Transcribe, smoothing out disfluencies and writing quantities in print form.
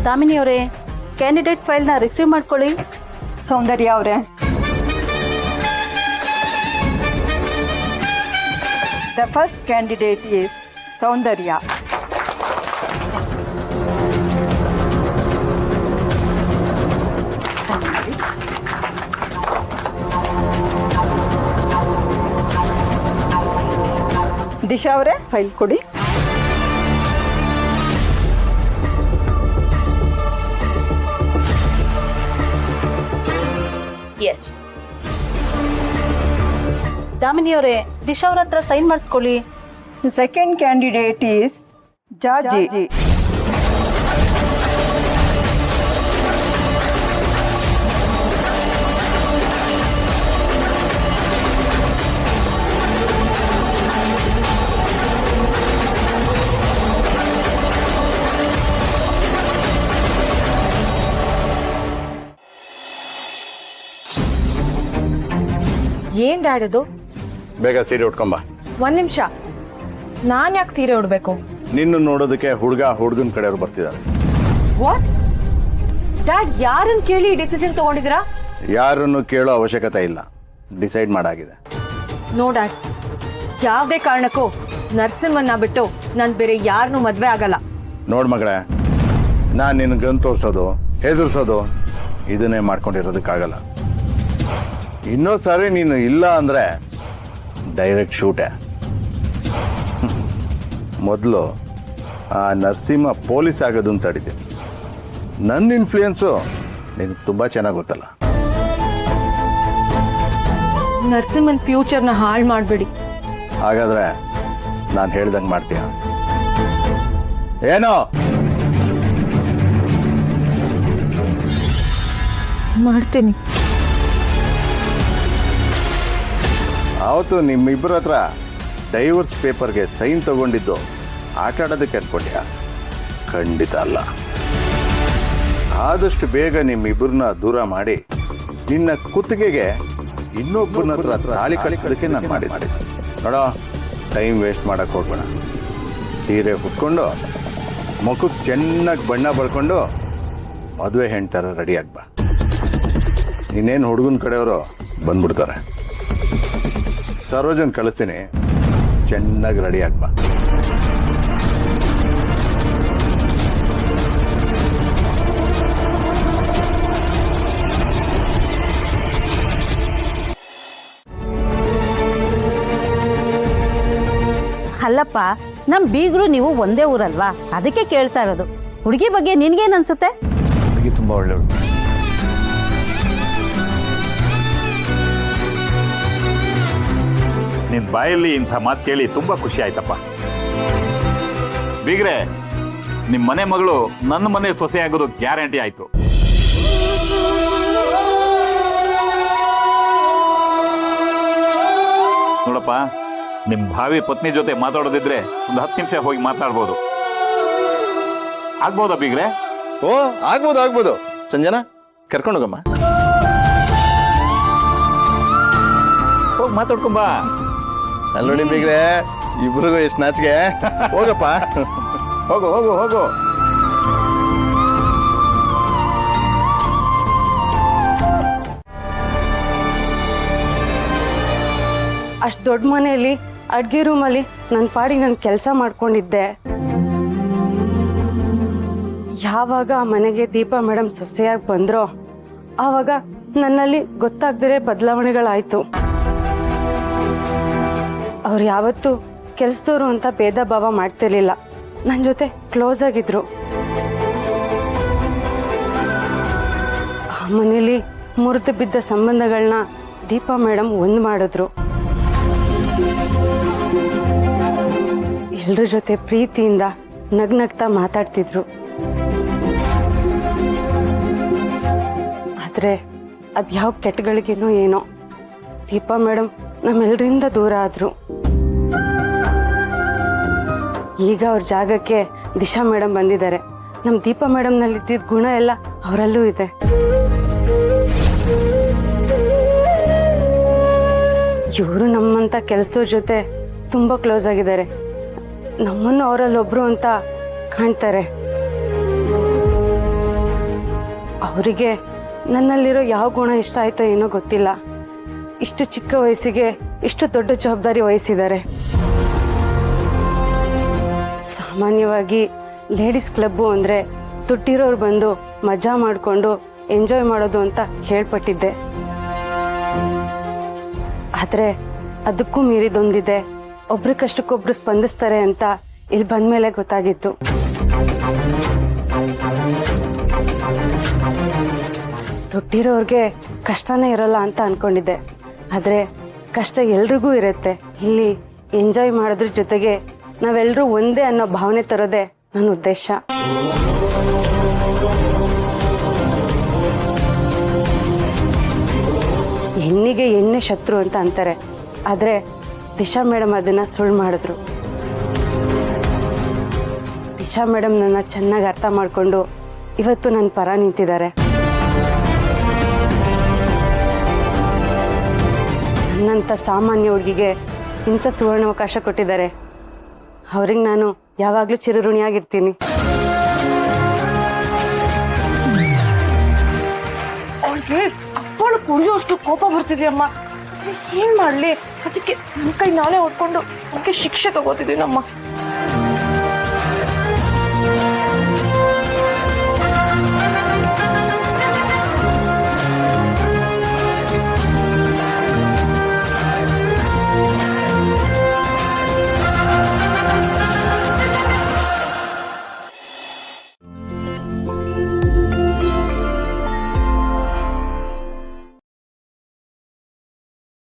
ದಾಮಿನಿ ಅವರೇ, candidate ಫೈಲ್ನ receive ಮಾಡ್ಕೊಳ್ಳಿ. ಸೌಂದರ್ಯ ಅವರೇ, ದ ಫಸ್ಟ್ ಕ್ಯಾಂಡಿಡೇಟ್ ಈಸ್ ಸೌಂದರ್ಯ. ದಿಶಾ ಅವರೇ, ಫೈಲ್ ಕೊಡಿ. ಎಸ್. ದಾಮಿನಿ ಅವರೇ, ದಿಶಾ ಅವ್ರ ಹತ್ರ ಸೈನ್ ಮಾಡಿಸ್ಕೊಳ್ಳಿ. ಸೆಕೆಂಡ್ ಕ್ಯಾಂಡಿಡೇಟ್ ಈಸ್ ಜಾಜಿ. ಏನ್ ಡ್ಯಾಡ್ ಇದು? ಬೇಗ ಸೀರೆ ಉಟ್ಕೊಂಬ. ಒಂದ್ ನಿಮಿಷ, ನಾನ್ ಯಾಕೆ ಸೀರೆ ಉಡ್ಬೇಕು? ನಿನ್ನ ನೋಡೋದಕ್ಕೆ ಹುಡುಗನ ಕಡೆಯವ್ರು ಬರ್ತಿದ್ದಾರೆ. ವಾಟ್ ಡ್ಯಾಡ್, ಯಾರನ್ನ ಕೇಳಿ ಡಿಸಿಷನ್ ತಗೊಂಡಿದ್ದೀರಾ? ಯಾರನ್ನು ಕೇಳೋ ಅವಶ್ಯಕತೆ ಇಲ್ಲ, ಡಿಸೈಡ್ ಮಾಡಾಗಿದೆ. ನೋ ಡ್ಯಾಡ್, ಯಾವ್ದೇ ಕಾರಣಕ್ಕೂ ನರಸಿಂಹನ್ನ ಬಿಟ್ಟು ನಾನ್ ಬೇರೆ ಯಾರನ್ನೂ ಮದ್ವೆ ಆಗಲ್ಲ. ನೋಡ್ ಮಗಳೇ, ನಾನು ನಿನ್ನ ಗನ್ ತೋರ್ಸೋದು, ಹೆದರ್ಸೋದು ಇದನ್ನೇ ಮಾಡ್ಕೊಂಡಿರೋದಕ್ಕಾಗಲ್ಲ. ಇನ್ನೊಂದು ಸಾರಿ ನೀನು ಇಲ್ಲ ಅಂದ್ರೆ ಡೈರೆಕ್ಟ್ ಶೂಟೇ. ಮೊದಲು ಆ ನರಸಿಂಹ ಪೊಲೀಸ್ ಆಗೋದನ್ನ ತಡಿತೀನಿ. ನನ್ನ ಇನ್ಫ್ಲೂಯೆನ್ಸು ನಿನಗೆ ತುಂಬ ಚೆನ್ನಾಗಿ ಗೊತ್ತಲ್ಲ. ನರಸಿಂಹನ್ ಫ್ಯೂಚರ್ನ ಹಾಳು ಮಾಡ್ಬೇಡಿ. ಹಾಗಾದ್ರೆ ನಾನು ಹೇಳ್ದಂಗೆ ಮಾಡ್ತೀಯ ಏನೋ? ಮಾಡ್ತೀನಿ. ಅವತ್ತು ನಿಮ್ಮಿಬ್ಬರ ಹತ್ರ ಡೈವರ್ಸ್ ಪೇಪರ್ಗೆ ಸೈನ್ ತಗೊಂಡಿದ್ದು ಆಟ ಆಡೋದಕ್ಕೆ ಅನ್ಕೊಂಡ್ಯಾ? ಖಂಡಿತ ಅಲ್ಲ. ಆದಷ್ಟು ಬೇಗ ನಿಮ್ಮಿಬ್ಬರನ್ನ ದೂರ ಮಾಡಿ ನಿನ್ನ ಕುತ್ತಿಗೆಗೆ ಇನ್ನೊಬ್ಬನ ಹತ್ರ ತಾಳಿ ಕಳಿಸೋದಕ್ಕೆ ನಾನು ಮಾಡಿದ್ದೆ. ನೋಡೋ, ಟೈಮ್ ವೇಸ್ಟ್ ಮಾಡಕ್ಕೆ ಹೋಗ್ಬೇಡ. ಸೀರೆ ಉಟ್ಕೊಂಡು ಮುಖಕ್ಕೆ ಚೆನ್ನಾಗಿ ಬಣ್ಣ ಬಳ್ಕೊಂಡು ಮದುವೆ ಹೆಣ್ತಾರ ರೆಡಿ ಆಗ್ಬಾ. ಇನ್ನೇನು ಹುಡುಗನ ಕಡೆಯವರು ಬಂದ್ಬಿಡ್ತಾರೆ. ಸರೋಜನ್ ಕಳಿಸ್ತೀನಿ, ಚೆನ್ನಾಗಿ ರೆಡಿ ಆಗ್ಬಾ. ಅಲ್ಲಪ್ಪ, ನಮ್ ಬೀಗರು ನೀವು ಒಂದೇ ಊರಲ್ವಾ, ಅದಕ್ಕೆ ಕೇಳ್ತಾ ಇರೋದು. ಹುಡುಗಿ ಬಗ್ಗೆ ನಿನ್ಗೇನ್ ಅನ್ಸುತ್ತೆ? ಹುಡುಗಿ ತುಂಬಾ ಒಳ್ಳೆಯಳು. ನಿನ್ ಬಾಯಲ್ಲಿ ಇಂಥ ಮಾತು ಕೇಳಿ ತುಂಬಾ ಖುಷಿ ಆಯ್ತಪ್ಪ. ಬೀಗ್ರೆ, ನಿಮ್ ಮನೆ ಮಗಳು ನನ್ನ ಮನೆ ಸೊಸೆ ಆಗೋದು ಗ್ಯಾರಂಟಿ ಆಯ್ತು. ನೋಡಪ್ಪ, ನಿಮ್ ಭಾವಿ ಪತ್ನಿ ಜೊತೆ ಮಾತಾಡೋದಿದ್ರೆ ಒಂದು 10 ನಿಮಿಷ ಹೋಗಿ ಮಾತಾಡ್ಬೋದು. ಆಗ್ಬೋದಾ ಬೀಗ್ರೆ? ಓ, ಆಗ್ಬೋದು. ಸಂಜನಾ, ಕರ್ಕೊಂಡೋಗಮ್ಮ. ಹೋಗಿ ಮಾತಾಡ್ಕೊಂಬಾ. ಅಲ್ಲಿ ನೋಡಿ ಬೀಗ್ರೆ, ಇಬ್ರಿಗೂ ಎಷ್ಟು ನಾಚಿಕೆ. ಹೋಗಪ್ಪ. ಹೋಗು ಹೋಗು ಹೋಗು. ಅಷ್ಟು ದೊಡ್ಡ ಮನೆಯಲ್ಲಿ ಅಡ್ಗೆ ರೂಮಲ್ಲಿ ನನ್ನ ಪಾಡಿಗೆ ನಾನು ಕೆಲಸ ಮಾಡ್ಕೊಂಡಿದ್ದೆ. ಯಾವಾಗ ಆ ಮನೆಗೆ ದೀಪಾ ಮೇಡಮ್ ಸೊಸೆಯಾಗಿ ಬಂದ್ರೋ ಆವಾಗ ನನ್ನಲ್ಲಿ ಗೊತ್ತಾಗ್ದೇ ಬದಲಾವಣೆಗಳಾಯ್ತು. ಅವ್ರು ಯಾವತ್ತೂ ಕೆಲಸದವರು ಅಂತ ಭೇದ ಭಾವ ಮಾಡ್ತಿರ್ಲಿಲ್ಲ, ನನ್ನ ಜೊತೆ ಕ್ಲೋಸ್ ಆಗಿದ್ರು. ಆ ಮನೇಲಿ ಮುರಿದು ಬಿದ್ದ ಸಂಬಂಧಗಳನ್ನ ದೀಪಾ ಮೇಡಮ್ ಒಂದು ಮಾಡಿದ್ರು. ಎಲ್ರ ಜೊತೆ ಪ್ರೀತಿಯಿಂದ ನಗ್ನಗ್ತಾ ಮಾತಾಡ್ತಿದ್ರು. ಆದ್ರೆ ಅದ್ಯಾವ ಕೆಟ್ಟಗಳಿಗೇನೋ ಏನೋ ದೀಪಾ ಮೇಡಮ್ ನಮ್ಮೆಲ್ಲರಿಂದ ದೂರ ಆದ್ರು. ಈಗ ಅವ್ರ ಜಾಗಕ್ಕೆ ದಿಶಾ ಮೇಡಮ್ ಬಂದಿದ್ದಾರೆ. ನಮ್ಮ ದೀಪಾ ಮೇಡಮ್ನಲ್ಲಿ ಇದ್ದಿದ್ದ ಗುಣ ಎಲ್ಲ ಅವರಲ್ಲೂ ಇದೆ. ಇವರು ನಮ್ಮಂತ ಕೆಲಸದವ್ರ ಜೊತೆ ತುಂಬಾ ಕ್ಲೋಸ್ ಆಗಿದ್ದಾರೆ. ನಮ್ಮನ್ನು ಅವರಲ್ಲೊಬ್ರು ಅಂತ ಕಾಣ್ತಾರೆ. ಅವರಿಗೆ ನನ್ನಲ್ಲಿರೋ ಯಾವ ಗುಣ ಇಷ್ಟ ಆಯ್ತೋ ಏನೋ ಗೊತ್ತಿಲ್ಲ. ಇಷ್ಟು ಚಿಕ್ಕ ವಯಸ್ಸಿಗೆ ಇಷ್ಟು ದೊಡ್ಡ ಜವಾಬ್ದಾರಿ ವಹಿಸಿದ್ದಾರೆ. ಸಾಮಾನ್ಯವಾಗಿ ಲೇಡೀಸ್ ಕ್ಲಬ್ಬು ಅಂದರೆ ದುಡ್ಡಿರೋರು ಬಂದು ಮಜಾ ಮಾಡಿಕೊಂಡು ಎಂಜಾಯ್ ಮಾಡೋದು ಅಂತ ಕೇಳ್ಪಟ್ಟಿದ್ದೆ. ಆದರೆ ಅದಕ್ಕೂ ಮೀರಿದೊಂದಿದೆ, ಒಬ್ರ ಕಷ್ಟಕ್ಕೊಬ್ರು ಸ್ಪಂದಿಸ್ತಾರೆ ಅಂತ ಇಲ್ಲಿ ಬಂದ್ಮೇಲೆ ಗೊತ್ತಾಗಿತ್ತು. ದುಡ್ಡಿರೋರ್ಗೆ ಕಷ್ಟನೇ ಇರೋಲ್ಲ ಅಂತ ಅನ್ಕೊಂಡಿದ್ದೆ. ಆದರೆ ಕಷ್ಟ ಎಲ್ರಿಗೂ ಇರುತ್ತೆ. ಇಲ್ಲಿ ಎಂಜಾಯ್ ಮಾಡೋದ್ರ ಜೊತೆಗೆ ನಾವೆಲ್ಲರೂ ಒಂದೇ ಅನ್ನೋ ಭಾವನೆ ತರೋದೇ ನನ್ನ ಉದ್ದೇಶ. ಹೆಣ್ಣಿಗೆ ಎಣ್ಣೆ ಶತ್ರು ಅಂತ ಅಂತಾರೆ, ಆದರೆ ದಿಶಾ ಮೇಡಮ್ ಅದನ್ನ ಸುಳ್ಳು ಮಾಡಿದ್ರು. ದಿಶಾ ಮೇಡಮ್ ನನ್ನ ಚೆನ್ನಾಗಿ ಅರ್ಥ ಮಾಡಿಕೊಂಡು ಇವತ್ತು ನನ್ನ ಪರ ನಿಂತಿದ್ದಾರೆ. ನನ್ನಂಥ ಸಾಮಾನ್ಯ ಹುಡುಗಿಗೆ ಇಂಥ ಸುವರ್ಣಾವಕಾಶ ಕೊಟ್ಟಿದ್ದಾರೆ. ಅವ್ರಿಗೆ ನಾನು ಯಾವಾಗಲೂ ಚಿರಋಣಿಯಾಗಿರ್ತೀನಿ. ಅವಳಿಗೆ ಕಪ್ಪಳು ಕುಡಿಯೋಷ್ಟು ಕೋಪ ಬರ್ತಿದ್ಯಮ್ಮ. ಏನ್ ಮಾಡ್ಲಿ, ಅದಕ್ಕೆ ನನ್ನ ಕೈ ನಾಳೆ ಹೊಡ್ಕೊಂಡು ಅವಕ್ಕೆ ಶಿಕ್ಷೆ ತಗೋತಿದ್ದೀನಮ್ಮ.